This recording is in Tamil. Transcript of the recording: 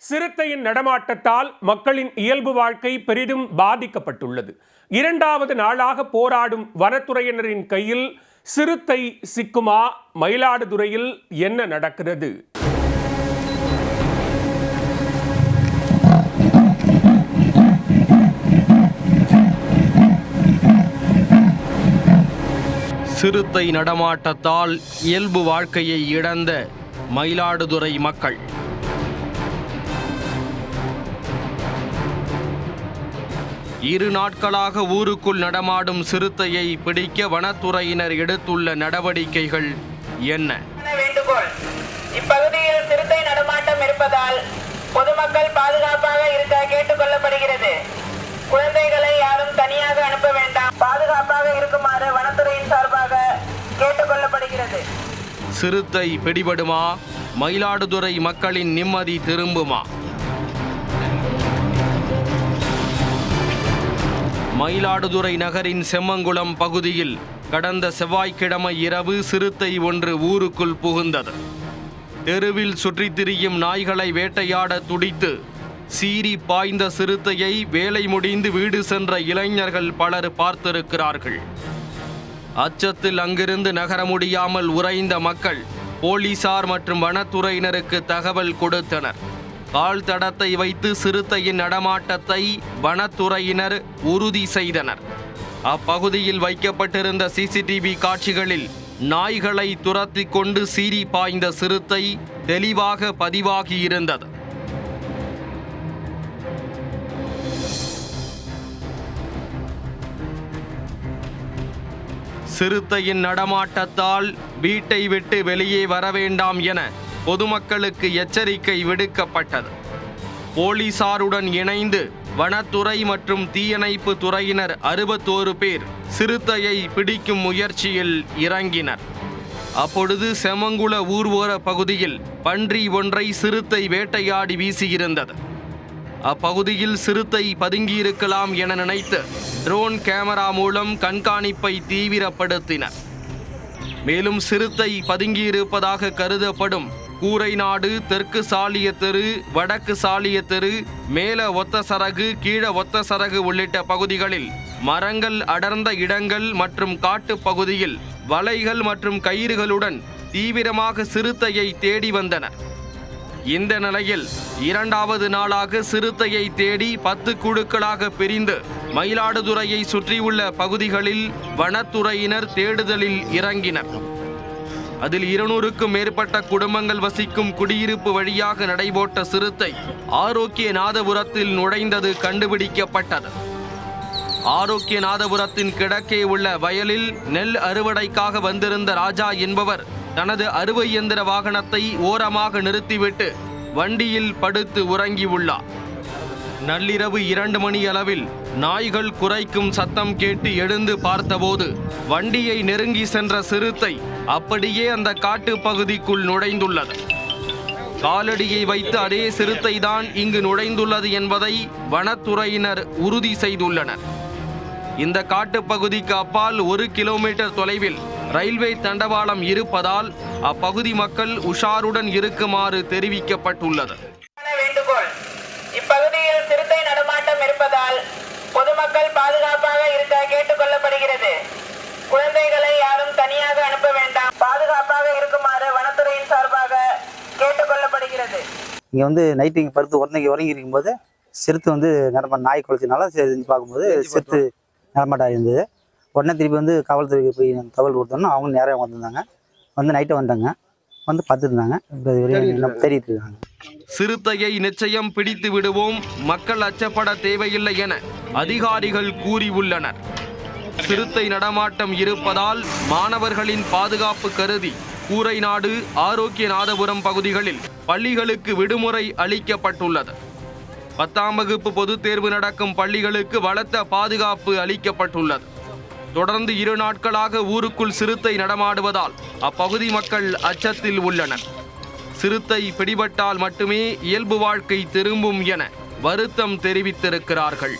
சிறுத்தையின் நடமாட்டத்தால் மக்களின் இயல்பு வாழ்க்கை பெரிதும் பாதிக்கப்பட்டுள்ளது. 2வது நாளாக போராடும் வனத்துறையினரின் கையில் சிறுத்தை சிக்குமா? மயிலாடுதுறையில் என்ன நடக்கிறது? சிறுத்தை நடமாட்டத்தால் இயல்பு வாழ்க்கையை இழந்த மயிலாடுதுறை மக்கள். இரு நாட்களாக ஊருக்குள் நடமாடும் சிறுத்தையை பிடிக்க வனத்துறையினர் எடுத்துள்ள நடவடிக்கைகள் என்ன? வேண்டுகோள்: இப்பகுதியில் சிறுத்தை நடமாட்டம் இருப்பதால் பொதுமக்கள் பாதுகாப்பாக இருக்க கேட்டுக் கொள்ளப்படுகிறது. குழந்தைகளை யாரும் தனியாக அனுப்ப வேண்டாம். பாதுகாப்பாக இருக்குமாறு வனத்துறையின் சார்பாக கேட்டுக் கொள்ளப்படுகிறது. சிறுத்தை பிடிபடுமா? மயிலாடுதுறை மக்களின் நிம்மதி திரும்புமா? மயிலாடுதுறை நகரின் செம்மங்குளம் பகுதியில் கடந்த செவ்வாய்க்கிழமை இரவு சிறுத்தை ஒன்று ஊருக்குள் புகுந்தது. தெருவில் சுற்றித் திரியும் நாய்களை வேட்டையாட துடித்து சீறி பாய்ந்த சிறுத்தையை வேலை முடிந்து வீடு சென்ற இளைஞர்கள் பலர் பார்த்திருக்கிறார்கள். அச்சத்தில் அங்கிருந்து நகர முடியாமல் உறைந்த மக்கள் போலீசார் மற்றும் வனத்துறையினருக்கு தகவல் கொடுத்தனர். கால் தடத்தை வைத்து சிறுத்தையின் நடமாட்டத்தை வனத்துறையினர் உறுதி செய்தனர். அப்பகுதியில் வைக்கப்பட்டிருந்த சிசிடிவி காட்சிகளில் நாய்களை துரத்தி கொண்டு சீறி பாய்ந்த சிறுத்தை தெளிவாக பதிவாகியிருந்தது. சிறுத்தையின் நடமாட்டத்தால் வீட்டை விட்டு வெளியே வர வேண்டாம் என பொதுமக்களுக்கு எச்சரிக்கை விடுக்கப்பட்டது. போலீசாருடன் இணைந்து வனத்துறை மற்றும் தீயணைப்பு துறையினர் 61 பேர் சிறுத்தையை பிடிக்கும் முயற்சியில் இறங்கினர். அப்பொழுது செம்மங்குள ஊர்வோர பகுதியில் பன்றி ஒன்றை சிறுத்தை வேட்டையாடி வீசியிருந்தது. அப்பகுதியில் சிறுத்தை பதுங்கியிருக்கலாம் என நினைத்து ட்ரோன் கேமரா மூலம் கண்காணிப்பை தீவிரப்படுத்தினர். மேலும் சிறுத்தை பதுங்கியிருப்பதாக கருதப்படும் கூரைநாடு, தெற்கு சாலிய தெரு, வடக்கு சாலிய தெரு, மேல ஒத்த சரகு, கீழ ஒத்த சரகு உள்ளிட்ட பகுதிகளில் மரங்கள் அடர்ந்த இடங்கள் மற்றும் காட்டு பகுதியில் வலைகள் மற்றும் கயிறுகளுடன் தீவிரமாக சிறுத்தையை தேடி வந்தனர். இந்த நிலையில் 2வது நாளாக சிறுத்தையை தேடி 10 குழுக்களாக பிரிந்து மயிலாடுதுறையை சுற்றியுள்ள பகுதிகளில் வனத்துறையினர் தேடுதலில் இறங்கினர். அதில் 200க்கும் மேற்பட்ட குடும்பங்கள் வசிக்கும் குடியிருப்பு வழியாக நடைபோட்ட சிறுத்தை ஆரோக்கியநாதபுரத்தில் நுழைந்தது கண்டுபிடிக்கப்பட்டது. ஆரோக்கியநாதபுரத்தின் கிழக்கே உள்ள வயலில் நெல் அறுவடைக்காக வந்திருந்த ராஜா என்பவர் தனது அறுவை இயந்திர வாகனத்தை ஓரமாக நிறுத்திவிட்டு வண்டியில் படுத்து உறங்கியுள்ளார். நள்ளிரவு 2 மணி அளவில் நாய்கள் குரைக்கும் சத்தம் கேட்டு எழுந்து பார்த்தபோது வண்டியை நெருங்கி சென்ற சிறுத்தை அப்படியே அந்த காட்டு பகுதிக்குள் நுழைந்துள்ளது. காலடியை வைத்து அதே சிறுத்தை தான் இங்கு நுழைந்துள்ளது என்பதை வனத்துறையினர் உறுதி செய்துள்ளனர். இந்த காட்டுப்பகுதிக்கு அப்பால் 1 கிலோமீட்டர் தொலைவில் ரயில்வே தண்டவாளம் இருப்பதால் அப்பகுதி மக்கள் உஷாருடன் இருக்குமாறு தெரிவிக்கப்பட்டுள்ளது. வேண்டுகோள்: இப்பகுதியில் சிறுத்தை நடமாட்டம் இருப்பதால் பொதுமக்கள் பாதுகாப்பாக இருக்க கேட்டுக் கொள்ளப்படுகிறது. குழந்தைகளை யாரும் தனியாக அனுப்ப வேண்டாம். பாதுகாப்பாக இருக்குமாறு வனத்துறையின் சார்பாக கேட்டுக் கொள்ளப்படுகிறது. இங்கே நைட்டு இங்கே படுத்து உறங்கி இருக்கும்போது சிறுத்தை நாய் குளத்தினால செஞ்சு பார்க்கும்போது சிறுத்தை நடமாட்டம் இருந்தது. உடனே திருப்பி காவல்துறைக்கு போய் தகவல் கொடுத்தோன்னா அவங்க நேரம் வந்திருந்தாங்க. நைட்டை வந்தாங்க, பார்த்துருந்தாங்க. தேடிட்டு இருக்காங்க. சிறுத்தையை நிச்சயம் பிடித்து விடுவோம், மக்கள் அச்சப்பட தேவையில்லை என அதிகாரிகள் கூறியுள்ளனர். சிறுத்தை நடமாட்டம் இருப்பதால் மாணவர்களின் பாதுகாப்பு கருதி கூரைநாடு, ஆரோக்கியநாதபுரம் பகுதிகளில் பள்ளிகளுக்கு விடுமுறை அளிக்கப்பட்டுள்ளது. 10ஆம் வகுப்பு பொதுத் தேர்வு நடக்கும் பள்ளிகளுக்கு பலத்த பாதுகாப்பு அளிக்கப்பட்டுள்ளது. தொடர்ந்து 2 நாட்களாக ஊருக்குள் சிறுத்தை நடமாடுவதால் அப்பகுதி மக்கள் அச்சத்தில் உள்ளனர். சிறுத்தை பிடிபட்டால் மட்டுமே இயல்பு வாழ்க்கை திரும்பும் என வருத்தம் தெரிவித்திருக்கிறார்கள்.